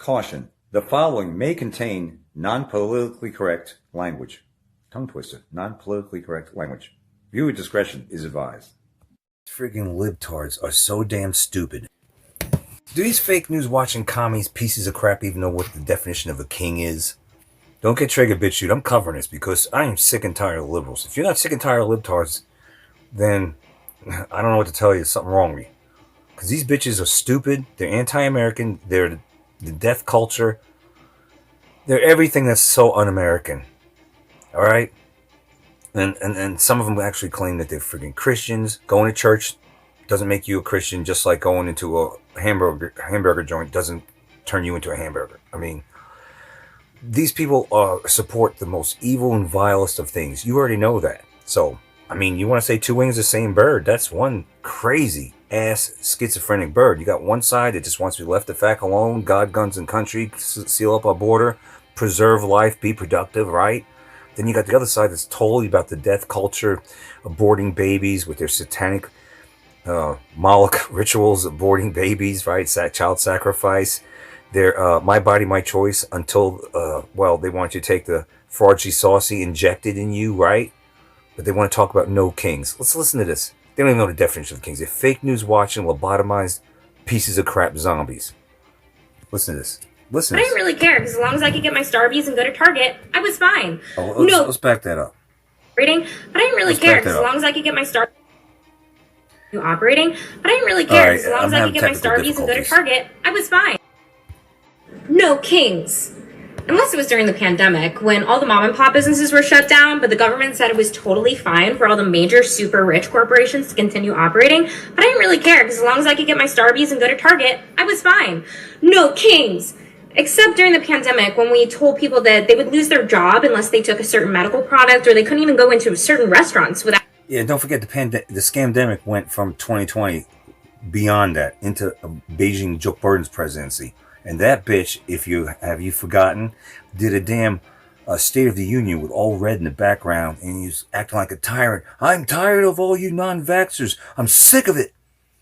Caution. The following may contain non-politically correct language. Tongue twister. Non-politically correct language. Viewer discretion is advised. Friggin' libtards are so damn stupid. Do these fake news watching commies pieces of crap even know what the definition of a king is? Don't get triggered, bitch shoot. I'm covering this because I am sick and tired of liberals. If you're not sick and tired of libtards, then I don't know what to tell you. There's something wrong with me. Because these bitches are stupid. They're anti-American. They're the death culture. They're everything that's so un-American. Alright? And some of them actually claim that they're freaking Christians. Going to church doesn't make you a Christian, just like going into a hamburger joint doesn't turn you into a hamburger. I mean, these people support the most evil and vilest of things. You already know that. So, I mean, you want to say two wings of the same bird? That's one crazy ass schizophrenic bird. You got one side that just wants to be left the fact alone, God, guns, and country, seal up our border, preserve life, be productive, right? Then you got the other side that's totally about the death culture, aborting babies with their satanic Moloch rituals, aborting babies, right? Child sacrifice. Their my body, my choice until, they want you to take the fraudgy saucy injected in you, right? But they want to talk about no kings. Let's listen to this. They don't even know the definition of kings. They're fake news watching, lobotomized pieces of crap zombies. Listen to this. Listen. I didn't really care because as long as I could get my Starbies and go to Target, I was fine. Oh, let's back that up. Operating, but I didn't really care because as long as I could get my Starbies operating, but I didn't really care because as long as I could get my Starbies and go to Target, I was fine. No kings. Unless it was during the pandemic when all the mom and pop businesses were shut down, but the government said it was totally fine for all the major super rich corporations to continue operating. But I didn't really care because as long as I could get my Starbies and go to Target, I was fine. No kings. Except during the pandemic when we told people that they would lose their job unless they took a certain medical product or they couldn't even go into certain restaurants without... Yeah, don't forget the scamdemic went from 2020 beyond that into Beijing Joe Biden's presidency. And that bitch, have you forgotten, did a damn State of the Union with all red in the background, and he's acting like a tyrant. I'm tired of all you non-vaxxers. I'm sick of it.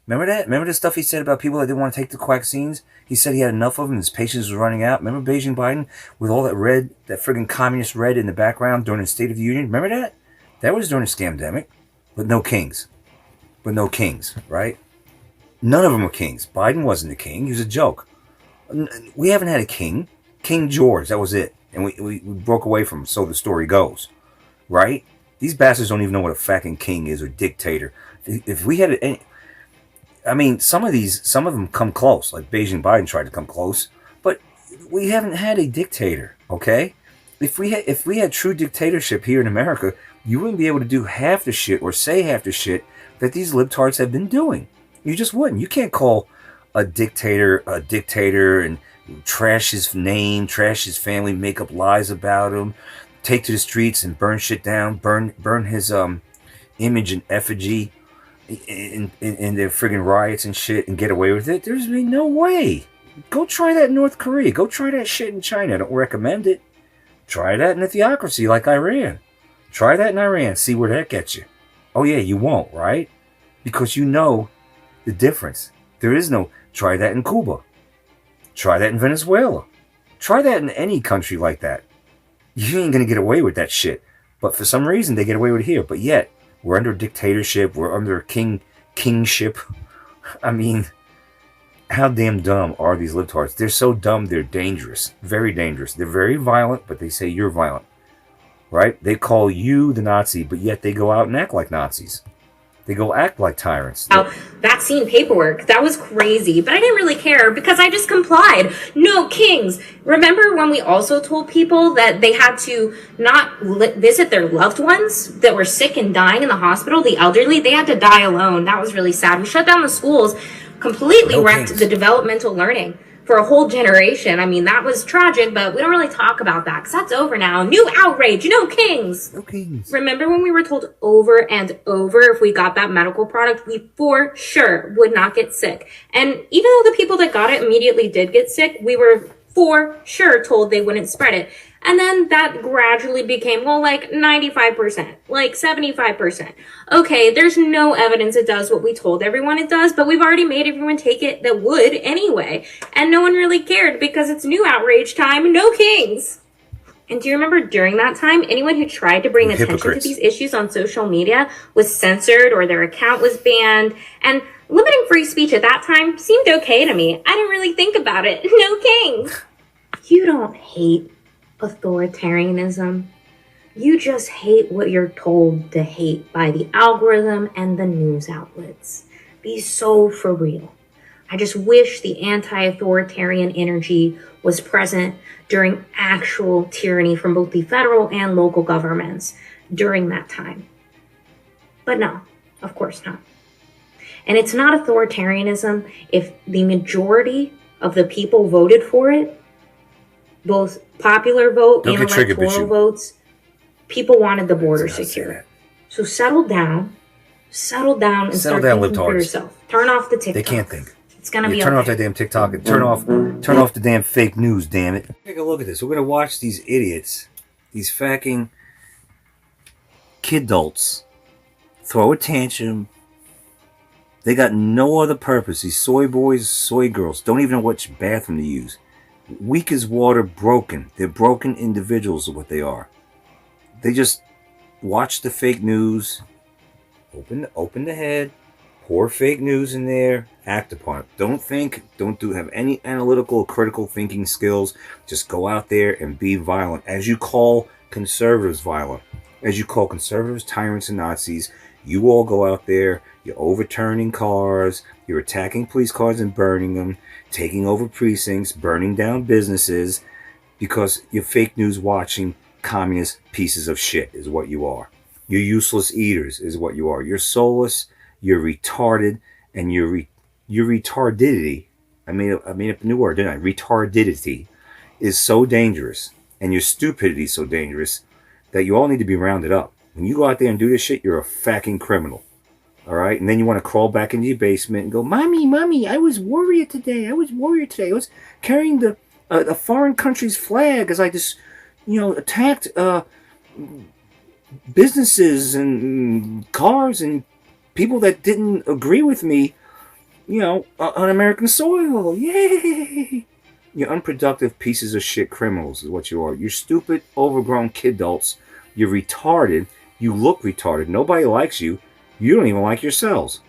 Remember that? Remember the stuff he said about people that didn't want to take the vaccines? He said he had enough of them, his patience was running out. Remember Beijing Biden with all that red, that friggin' communist red in the background during the State of the Union? Remember that? That was during the scamdemic. But no kings. Right? None of them were kings. Biden wasn't a king. He was a joke. We haven't had a king. King George, that was it. And we broke away from him, so the story goes. Right? These bastards don't even know what a fucking king is or dictator. If we had any... I mean, some of them come close. Like Beijing Biden tried to come close. But we haven't had a dictator, okay? If we had true dictatorship here in America, you wouldn't be able to do half the shit or say half the shit that these libtards have been doing. You just wouldn't. You can't call a dictator and trash his name, trash his family, make up lies about him, take to the streets and burn shit down, burn his image and effigy in their friggin' riots and shit and get away with it. There's no way. Go try that in North Korea. Go try that shit in China. I don't recommend it. Try that in a theocracy like Iran. Try that in Iran. See where that gets you. Oh yeah, you won't, right? Because you know the difference. There is no... Try that in Cuba. Try that in Venezuela. Try that in any country like that. You ain't gonna get away with that shit. But for some reason, they get away with it here. But yet, we're under dictatorship. We're under kingship. I mean, how damn dumb are these libtards? They're so dumb, they're dangerous. Very dangerous. They're very violent, but they say you're violent. Right? They call you the Nazi, but yet they go out and act like Nazis. They go act like tyrants. Vaccine paperwork. That was crazy. But I didn't really care because I just complied. No kings. Remember when we also told people that they had to not visit their loved ones that were sick and dying in the hospital, the elderly? They had to die alone. That was really sad. We shut down the schools, completely wrecked the developmental learning for a whole generation. I mean, that was tragic, but we don't really talk about that because that's over now. New outrage, no kings. No kings. Remember when we were told over and over if we got that medical product, we for sure would not get sick. And even though the people that got it immediately did get sick, we were for sure told they wouldn't spread it. And then that gradually became, well, like 95%, like 75%. Okay, there's no evidence it does what we told everyone it does, but we've already made everyone take it that would anyway. And no one really cared because it's new outrage time, no kings. And do you remember during that time, anyone who tried to bring attention to these issues on social media was censored or their account was banned? And limiting free speech at that time seemed okay to me. I didn't really think about it. No kings. You don't hate authoritarianism. You just hate what you're told to hate by the algorithm and the news outlets. Be so for real. I just wish the anti-authoritarian energy was present during actual tyranny from both the federal and local governments during that time. But no, of course not. And it's not authoritarianism if the majority of the people voted for it, both popular vote and electoral votes, people wanted the border secure. So settle down and start thinking for yourself. Turn off the TikTok. They can't think. It's gonna be turn off that damn TikTok and turn off the damn fake news, damn it. Take a look at this. We're gonna watch these idiots, these fucking kidults, throw a tantrum. They got no other purpose. These soy boys, soy girls don't even know which bathroom to use. Weak as water, broken. They're broken individuals is what they are. They just watch the fake news, open the head, pour fake news in there, act upon it. Don't think, have any analytical or critical thinking skills. Just go out there and be violent. As you call conservatives violent, as you call conservatives tyrants and Nazis, you all go out there, you're overturning cars, you're attacking police cars and burning them, taking over precincts, burning down businesses, because you're fake news watching communist pieces of shit is what you are. You're useless eaters is what you are. You're soulless, you're retarded, and your retardidity, I made up a new word, didn't I? Retardidity is so dangerous, and your stupidity is so dangerous that you all need to be rounded up. When you go out there and do this shit, you're a fucking criminal. All right? And then you want to crawl back into your basement and go, Mommy, I was warrior today. I was carrying a foreign country's flag as I just, attacked businesses and cars and people that didn't agree with me, on American soil. Yay! You're unproductive pieces of shit criminals is what you are. You're stupid, overgrown kidults. You're retarded. You look retarded. Nobody likes you. You don't even like yourselves.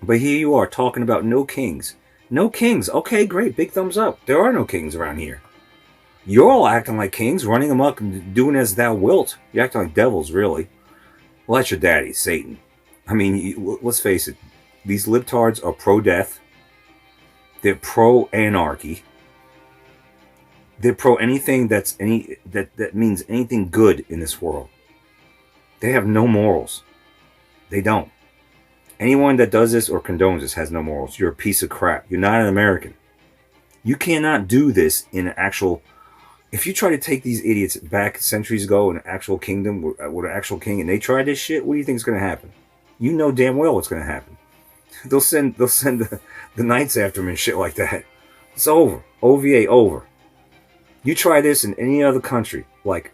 But here you are talking about no kings. No kings. Okay, great. Big thumbs up. There are no kings around here. You're all acting like kings, running amok and doing as thou wilt. You're acting like devils, really. Well, that's your daddy, Satan. I mean, let's face it. These libtards are pro-death. They're pro-anarchy. They're pro anything that means anything good in this world. They have no morals. They don't. Anyone that does this or condones this has no morals. You're a piece of crap. You're not an American. You cannot do this in an actual... If you try to take these idiots back centuries ago in an actual kingdom with an actual king and they try this shit, what do you think is going to happen? You know damn well what's going to happen. They'll send the knights after them and shit like that. It's over. OVA over. You try this in any other country, like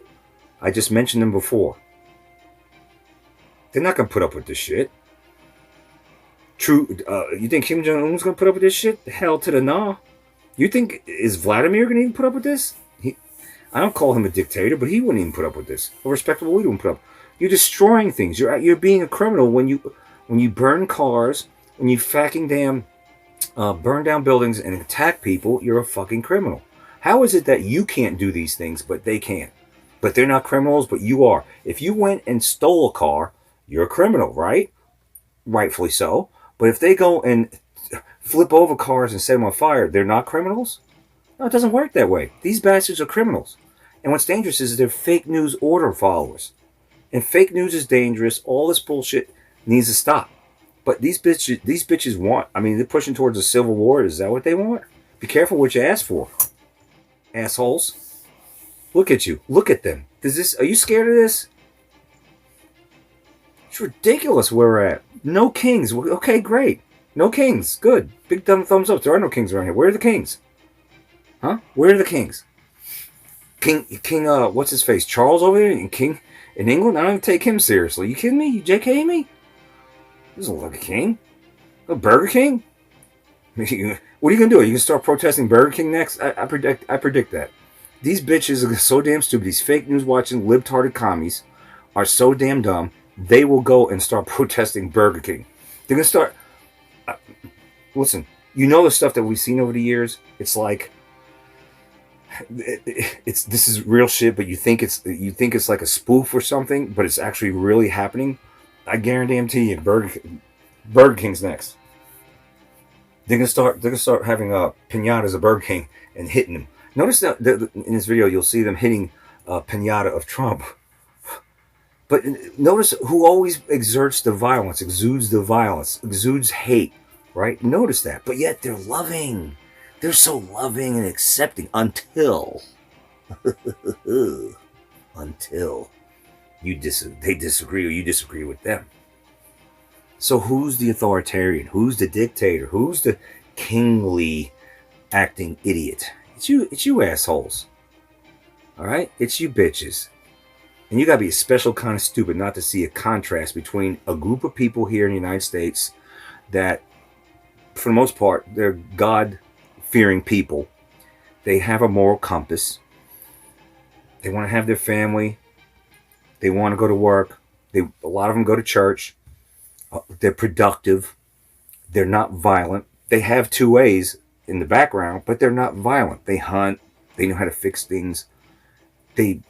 I just mentioned them before. They're not going to put up with this shit. True, you think Kim Jong-un's going to put up with this shit? Hell to the nah. You think, is Vladimir going to even put up with this? I don't call him a dictator, but he wouldn't even put up with this. A respectable leader wouldn't put up. You're destroying things. You're being a criminal when you burn cars, when you fucking damn burn down buildings and attack people. You're a fucking criminal. How is it that you can't do these things, but they can? But they're not criminals, but you are. If you went and stole a car, you're a criminal, right? Rightfully so. But if they go and flip over cars and set them on fire, they're not criminals? No, it doesn't work that way. These bastards are criminals. And what's dangerous is they're fake news order followers. And fake news is dangerous. All this bullshit needs to stop. But these bitches want, they're pushing towards a civil war. Is that what they want? Be careful what you ask for. Assholes. Look at you. Look at them. Are you scared of this? It's ridiculous where we're at. No kings. Okay, great. No kings. Good. Big thumbs up. There are no kings around here. Where are the kings? Huh? Where are the kings? King, what's his face? Charles over there? And King in England? I don't even take him seriously. You kidding me? You JK me? This doesn't look like a king. A Burger King? What are you going to do? Are you going to start protesting Burger King next? I predict that. These bitches are so damn stupid. These fake news watching libtarded commies are so damn dumb. They will go and start protesting Burger King. They're going to start... listen, you know the stuff that we've seen over the years? It's like... this is real shit, but you think it's like a spoof or something, but it's actually really happening. I guarantee you, Burger King's next. They're gonna start having pinatas of Burger King and hitting them. Notice that in this video you'll see them hitting a pinata of Trump. But notice who always exerts the violence, exudes the violence, exudes hate, right? Notice that. But yet they're loving. They're so loving and accepting until they disagree or you disagree with them. So who's the authoritarian? Who's the dictator? Who's the kingly acting idiot? It's you assholes. All right? It's you bitches. And you got to be a special kind of stupid not to see a contrast between a group of people here in the United States that, for the most part, they're God-fearing people. They have a moral compass. They want to have their family. They want to go to work. A lot of them go to church. They're productive. They're not violent. They have 2 ways in the background, but they're not violent. They hunt. They know how to fix things. They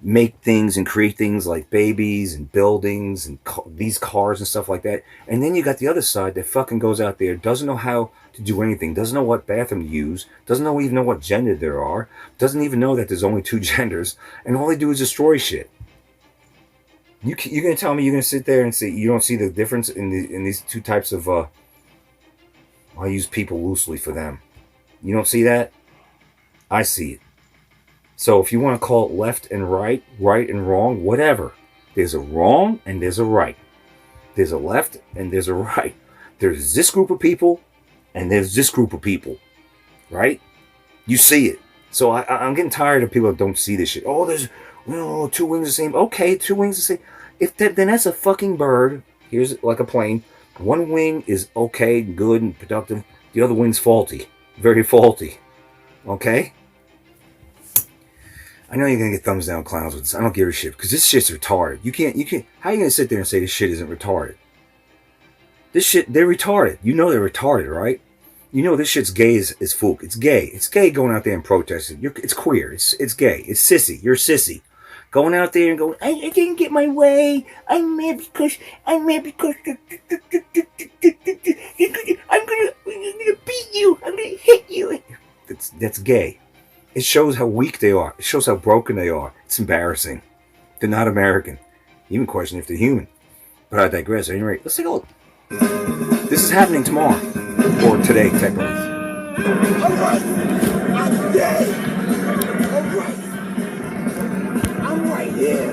make things and create things like babies and buildings and these cars and stuff like that. And then you got the other side that fucking goes out there, doesn't know how to do anything, doesn't know what bathroom to use, doesn't even know what gender there are, doesn't even know that there's only 2 genders, and all they do is destroy shit. You're going to tell me you're going to sit there and say you don't see the difference in these 2 types of... I use people loosely for them. You don't see that? I see it. So if you want to call it left and right, right and wrong, whatever. There's a wrong and there's a right. There's a left and there's a right. There's this group of people and there's this group of people. Right? You see it. So I'm getting tired of people that don't see this shit. Oh, there's... well, 2 wings the same. Okay, 2 wings the same. Then that's a fucking bird. Here's like a plane. 1 wing is okay, good, and productive. The other wing's faulty. Very faulty. Okay? I know you're going to get thumbs down clowns with this. I don't give a shit. Because this shit's retarded. You can't... How are you going to sit there and say this shit isn't retarded? This shit, they're retarded. You know they're retarded, right? You know this shit's gay as fuck. It's gay. It's gay going out there and protesting. It's queer. It's gay. It's sissy. You're a sissy. Going out there and going, I didn't get my way. I'm mad because I'm gonna beat you. I'm gonna hit you. That's gay. It shows how weak they are. It shows how broken they are. It's embarrassing. They're not American. You even question if they're human. But I digress. At any rate, let's take a look. This is happening tomorrow. Or today, technically. All right. I'm gay. All right. I'm right here.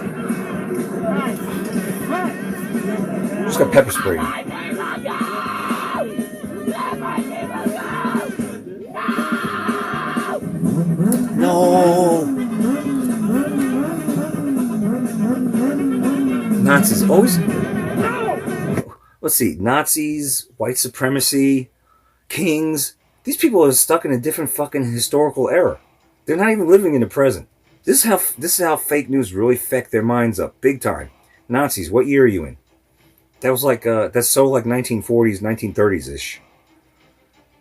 Just got pepper spray. No. Nazis always. Let's see. Nazis, white supremacy, kings. These people are stuck in a different fucking historical era. They're not even living in the present. This is how fake news really feck their minds up, big time. Nazis, what year are you in? That was like that's so like 1940s, 1930s ish.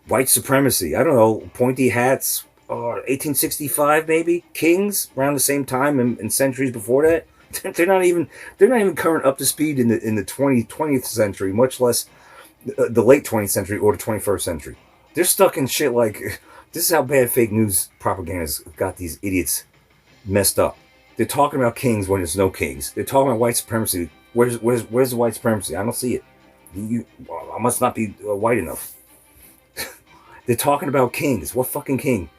White supremacy, I don't know, pointy hats, 1865 maybe. Kings around the same time and centuries before that. They're not even current up to speed in the 20th century, much less the late 20th century or the 21st century. They're stuck in shit like this is how bad fake news propaganda's got these idiots messed up. They're talking about kings when there's no kings. They're talking about white supremacy. Where's the white supremacy? I don't see it. I must not be white enough. They're talking about kings. What fucking king?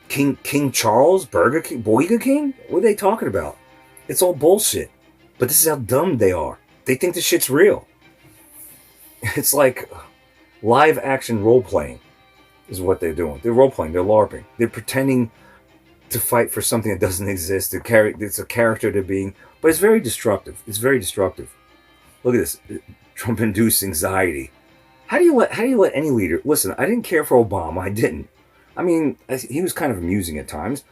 King Charles? Burger King? Burger King? What are they talking about? It's all bullshit. But this is how dumb they are. They think this shit's real. It's like live action role playing. is what they're doing. They're role playing. They're LARPing. They're pretending to fight for something that doesn't exist. It's a character they're being, but it's very destructive. It's very destructive. Look at this. Trump-induced anxiety. How do you let any leader listen? I didn't care for Obama. I didn't. I mean, he was kind of amusing at times.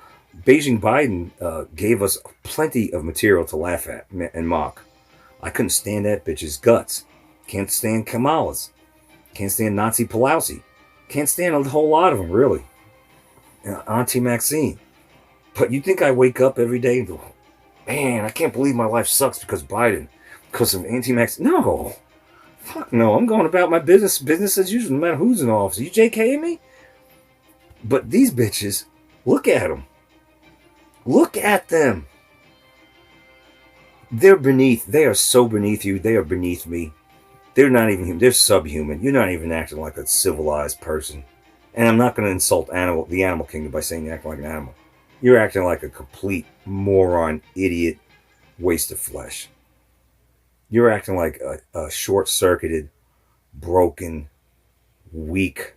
Beijing Biden gave us plenty of material to laugh at and mock. I couldn't stand that bitch's guts. Can't stand Kamala's. Can't stand Nancy Pelosi. Can't stand a whole lot of them, really. Auntie Maxine. But you think I wake up every day and go, man, I can't believe my life sucks because Biden, because of Auntie Maxine? No. Fuck no. I'm going about my business as usual, no matter who's in office. Are you JKing me? But these bitches, look at them. Look at them. They're beneath. They are so beneath you. They are beneath me. They're not even human. They're subhuman. You're not even acting like a civilized person. And I'm not going to insult the animal kingdom by saying you're acting like an animal. You're acting like a complete moron, idiot, waste of flesh. You're acting like a short-circuited, broken, weak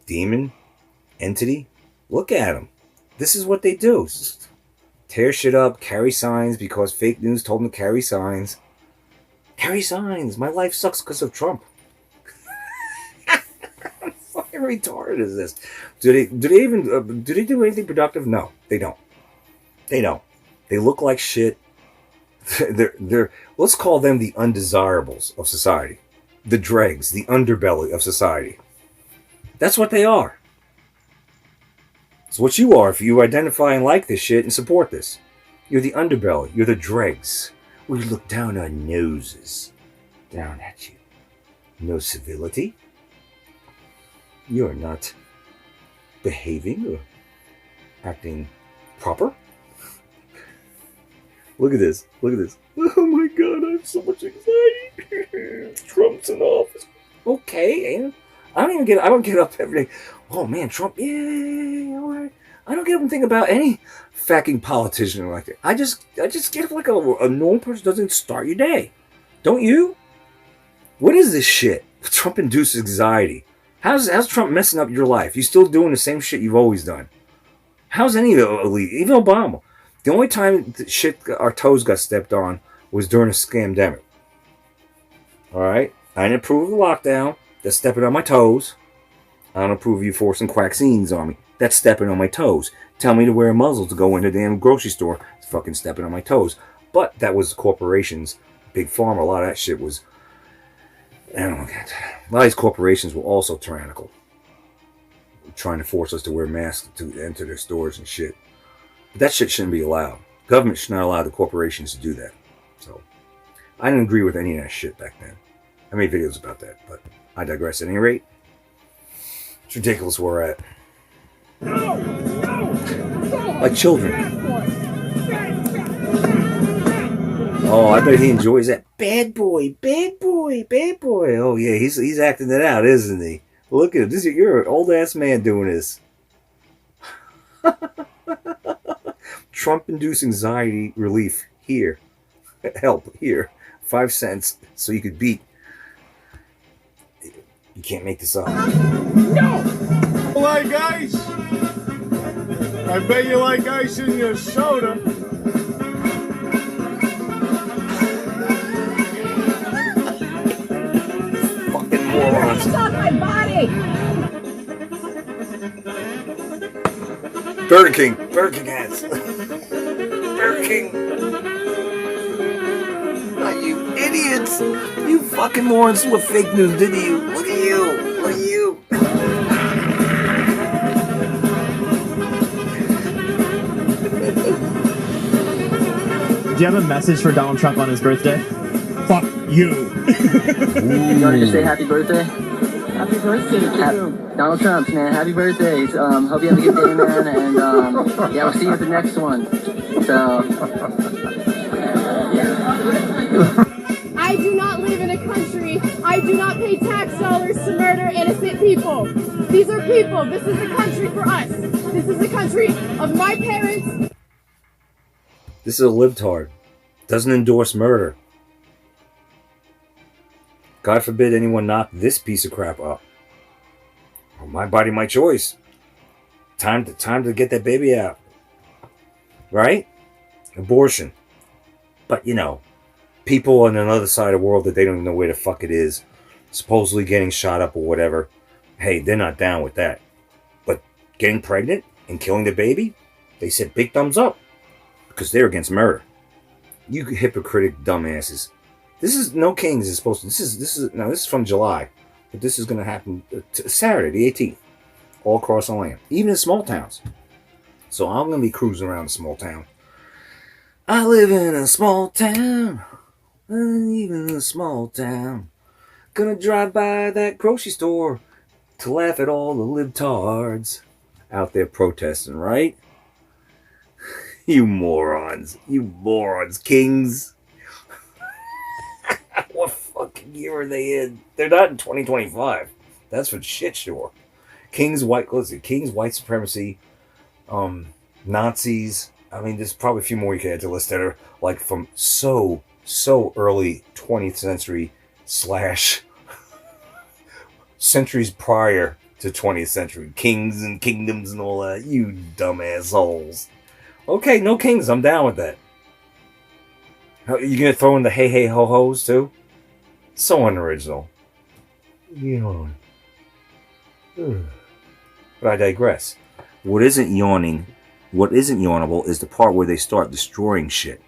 demon entity. Look at them. This is what they do. Tear shit up, carry signs because fake news told them to carry signs. Carry signs. My life sucks because of Trump. How fucking retarded is this? Do they do anything productive? No, they don't. They don't. They look like shit. They're let's call them the undesirables of society. The dregs, the underbelly of society. That's what they are. It's what you are if you identify and like this shit and support this. You're the underbelly. You're the dregs. We look down our noses. Down at you. No civility. You're not behaving or acting proper. Look at this. Look at this. Oh my God, I have so much anxiety. Trump's in office. Okay, I don't get up every day. Oh man, Trump, yeah, all right. I don't get up and think about any fucking politician like that. I just get up like a normal person doesn't start your day. Don't you? What is this shit? Trump-induced anxiety. How's Trump messing up your life? You still doing the same shit you've always done. How's any of the elite, even Obama? The only time our toes got stepped on was during a scamdemic. All right? I didn't approve of the lockdown. That's stepping on my toes. I don't approve of you forcing vaccines on me. That's stepping on my toes. Tell me to wear a muzzle to go into the damn grocery store. It's fucking stepping on my toes. But that was corporations, big pharma. A lot of that shit was... I don't know. A lot of these corporations were also tyrannical. Trying to force us to wear masks to enter their stores and shit. But that shit shouldn't be allowed. Government should not allow the corporations to do that. So, I didn't agree with any of that shit back then. I made videos about that, but I digress. At any rate, it's ridiculous where we're at. Like children. Oh, I bet he enjoys that. Bad boy, bad boy, bad boy. Oh yeah, he's acting it out, isn't he? Look at him. You're an old ass man doing this. Trump-induced anxiety relief here. Help here. 5 cents so you could beat. You can't make this up. No! You like ice? I bet you like ice in your soda. Fucking morons. It's on my body! Burger King hats. Burger King. Oh, you idiots. You fucking morons with fake news, didn't you? Look at you. Look at you. Do you have a message for Donald Trump on his birthday? Fuck you. You want to just say happy birthday? Happy birthday to you. Donald Trump, man, happy birthday. Hope you have a good day, man. And yeah, we'll see you at the next one. So. I do not live in a country. I do not pay tax dollars to murder innocent people. These are people. This is a country for us. This is the country of my parents. This is a libtard. Doesn't endorse murder. God forbid anyone knock this piece of crap up. My body, my choice. Time to get that baby out. Right? Abortion. But, people on another side of the world that they don't even know where the fuck it is, supposedly getting shot up or whatever, hey, they're not down with that. But getting pregnant and killing the baby, they said big thumbs up. Because they're against murder. You hypocritic dumbasses. This is No Kings is supposed to. This is from July, but this is going to happen Saturday, the 18th, all across the land, even in small towns. So I'm going to be cruising around a small town. I live in a small town, even a small town. Gonna drive by that grocery store to laugh at all the libtards out there protesting, right? You morons, Kings. What fucking year are they in? They're not in 2025. That's for shit sure. Kings, white supremacy, Nazis. I mean, there's probably a few more you could add to the list that are like from so early 20th century / centuries prior to 20th century. Kings and kingdoms and all that. You dumb assholes. Okay, No Kings. I'm down with that. You gonna throw in the hey hey ho hos too? So unoriginal. Yawn. But I digress. What isn't yawnable is the part where they start destroying shit.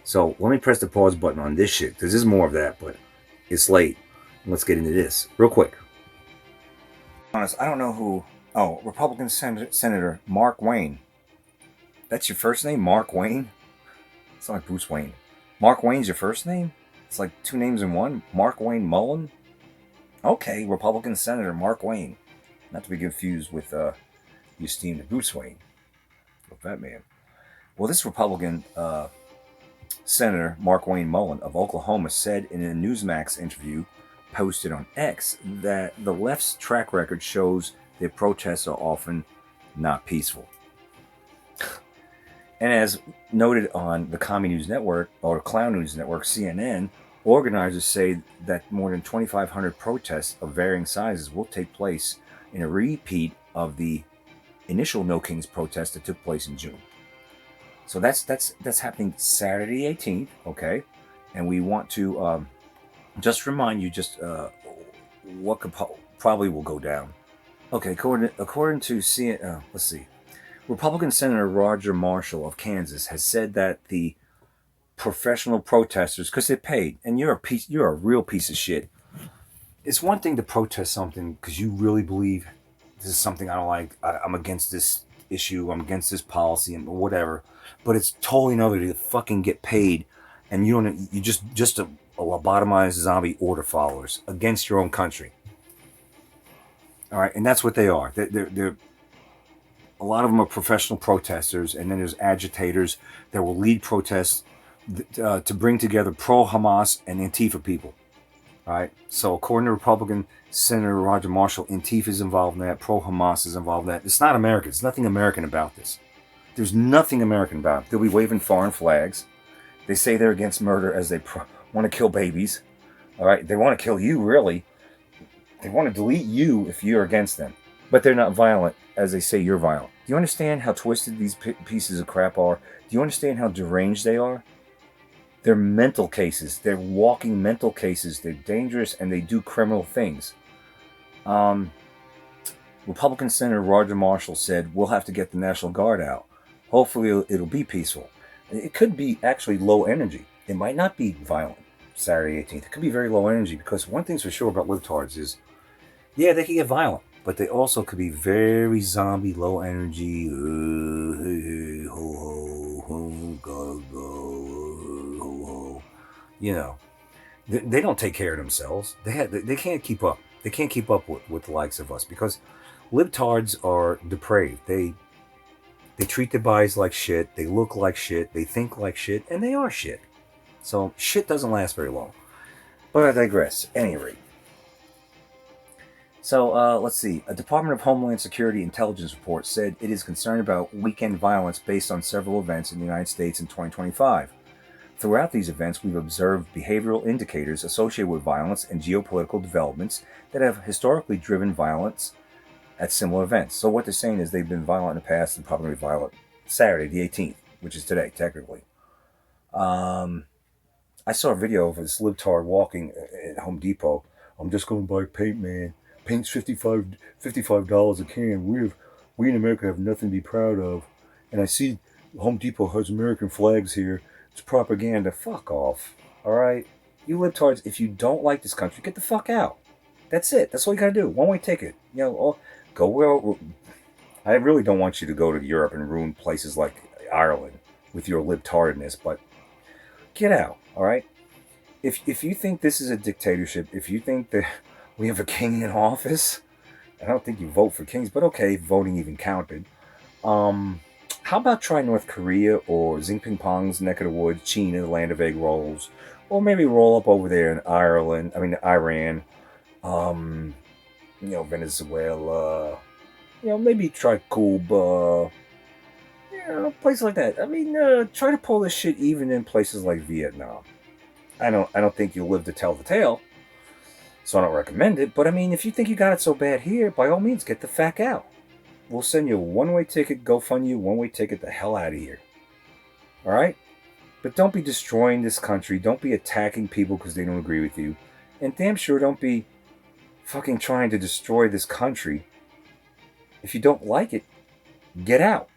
So let me press the pause button on this shit, because there's more of that, but it's late. Let's get into this real quick. Honest, I don't know who. Oh, Republican Senator Mark Wayne. That's your first name, Mark Wayne? It's not like Bruce Wayne. Mark Wayne's your first name? It's like two names in one? Mark Wayne Mullen? Okay, Republican Senator Mark Wayne. Not to be confused with the esteemed Bruce Wayne. With that man. Well, this Republican Senator Mark Wayne Mullen of Oklahoma said in a Newsmax interview posted on X that the left's track record shows that protests are often not peaceful. And as noted on the Commie News Network, or Clown News Network, CNN, organizers say that more than 2,500 protests of varying sizes will take place in a repeat of the initial No Kings protest that took place in June. So that's happening Saturday 18th, okay? And we want to just remind you what could probably will go down. Okay, according to CNN, let's see. Republican Senator Roger Marshall of Kansas has said that the professional protesters, because they're paid, and you're a real piece of shit. It's one thing to protest something because you really believe this is something I don't like. I'm against this issue. I'm against this policy and whatever. But it's totally another to fucking get paid, and you're just a lobotomized zombie order followers against your own country. All right, and that's what they are. They're a lot of them are professional protesters, and then there's agitators that will lead protests to bring together pro-Hamas and Antifa people. All right. So according to Republican Senator Roger Marshall, Antifa is involved in that. Pro-Hamas is involved in that. It's not American. There's nothing American about this. There's nothing American about it. They'll be waving foreign flags. They say they're against murder as they want to kill babies. All right. They want to kill you, really. They want to delete you if you're against them. But they're not violent as they say you're violent. Do you understand how twisted these pieces of crap are? Do you understand how deranged they are? They're mental cases. They're walking mental cases. They're dangerous and they do criminal things. Republican Senator Roger Marshall said, we'll have to get the National Guard out. Hopefully it'll be peaceful. It could be actually low energy. It might not be violent Saturday 18th. It could be very low energy because one thing's for sure about libtards is, yeah, they can get violent. But they also could be very zombie, low energy. You know, they don't take care of themselves. They can't keep up. They can't keep up with the likes of us because libtards are depraved. They treat their bodies like shit. They look like shit. They think like shit, and they are shit. So shit doesn't last very long. But I digress. At any rate. So, let's see. A Department of Homeland Security intelligence report said it is concerned about weekend violence based on several events in the United States in 2025. Throughout these events, we've observed behavioral indicators associated with violence and geopolitical developments that have historically driven violence at similar events. So what they're saying is they've been violent in the past and probably violent Saturday, the 18th, which is today, technically. I saw a video of this libtard walking at Home Depot. I'm just going to buy paint, man. Paint's $55 a can. We in America have nothing to be proud of. And I see Home Depot has American flags here. It's propaganda. Fuck off. All right? You libtards, if you don't like this country, get the fuck out. That's it. That's all you got to do. One-way ticket. You know, go where... I really don't want you to go to Europe and ruin places like Ireland with your libtardness, but get out, all right? If you think this is a dictatorship, if you think that we have a king in office, I don't think you vote for kings, but okay, voting even counted. How about try North Korea or Xi Jinping's neck of the woods, China, the land of egg rolls, or maybe roll up over there in Iran, Venezuela, maybe try Cuba, places like that. I mean, try to pull this shit even in places like Vietnam. I don't think you'll live to tell the tale, so I don't recommend it. But I mean, if you think you got it so bad here, by all means, get the fuck out. We'll send you a one-way ticket, go fund you, one-way ticket the hell out of here. All right? But don't be destroying this country. Don't be attacking people because they don't agree with you. And damn sure don't be fucking trying to destroy this country. If you don't like it, get out.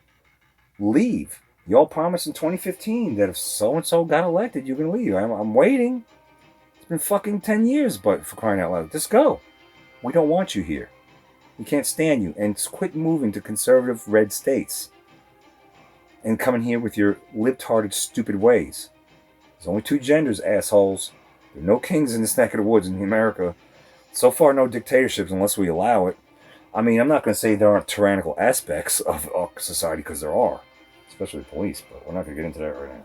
Leave. Y'all promised in 2015 that if so-and-so got elected, you're going to leave. I'm waiting. It's been fucking 10 years, but for crying out loud. Just go. We don't want you here. We can't stand you. And quit moving to conservative red states. And coming here with your libtarded, stupid ways. There's only two genders, assholes. There are no kings in this neck of the woods in America. So far, no dictatorships unless we allow it. I mean, I'm not going to say there aren't tyrannical aspects of society, because there are. Especially police, but we're not going to get into that right now.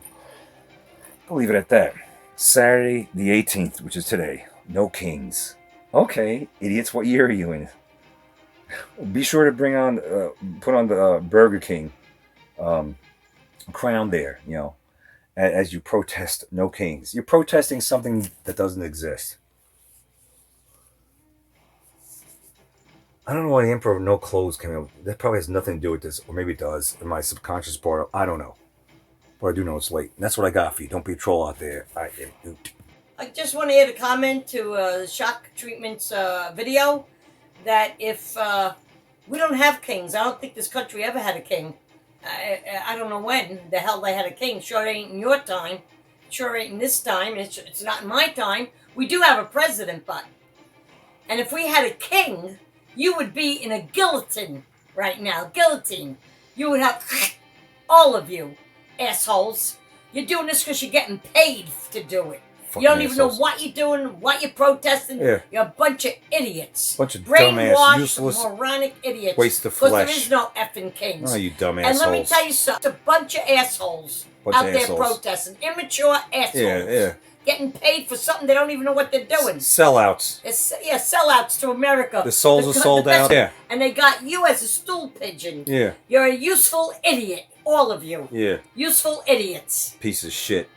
I'll leave it at that. Saturday the 18th, which is today. No kings. Okay, idiots, what year are you in? Be sure to put on the Burger King crown there, as you protest no kings. You're protesting something that doesn't exist. I don't know why the Emperor of No Clothes came out. That probably has nothing to do with this, or maybe it does. In my subconscious part, I don't know. But I do know it's late. And that's what I got for you. Don't be a troll out there. I just want to add a comment to Shock Treatment's video that if we don't have kings, I don't think this country ever had a king. I don't know when the hell they had a king. Sure it ain't in your time. Sure ain't in this time. It's not in my time. We do have a president, but. And if we had a king, you would be in a guillotine right now. Guillotine. You would have all of you assholes. You're doing this because you're getting paid to do it. Fucking you don't even assholes. know what you're doing, what you're protesting. Yeah. You're a bunch of idiots. Bunch of brainwashed, dumbass, useless, moronic idiots. waste of Because flesh. there is no effing kings. Oh, you dumb And assholes. let me tell you something. It's a bunch of assholes out there protesting. Immature assholes. Yeah. Getting paid for something they don't even know what they're doing. Sellouts. Sellouts to America. The souls are sold out. Yeah. And they got you as a stool pigeon. Yeah. You're a useful idiot. All of you. Yeah. Useful idiots. Piece of shit.